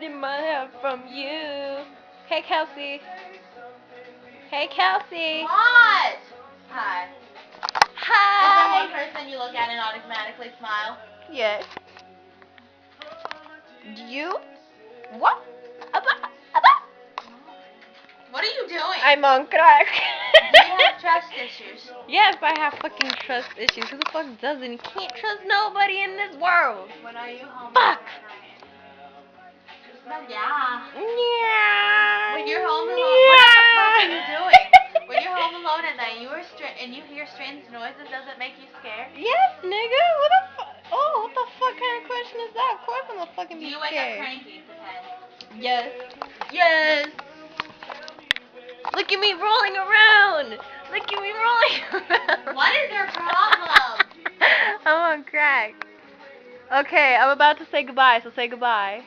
in my head from you. Hey, Kelsey. Hey, Kelsey. What? Hi. Hi. Is there one person you look at and automatically smile? Yes. You? What? What are you doing? I'm on crack. Do you have trust issues? Yes, I have fucking trust issues. Who the fuck doesn't? You can't trust nobody in this world. When are you home? Fuck. Yeah. Yeah. When you're home alone, what the fuck are you doing? When you're home alone at night, and you hear strange noises, does it make you scared? Yes, nigga. What the fuck? Oh, what the fuck kind of question is that? Of course I'm gonna fucking Do be you wake scared. up cranky? Pretend. Yes. Yes. Look at me rolling around. Look at me rolling around. What is your problem? I'm on crack. Okay, I'm about to say goodbye, so say goodbye.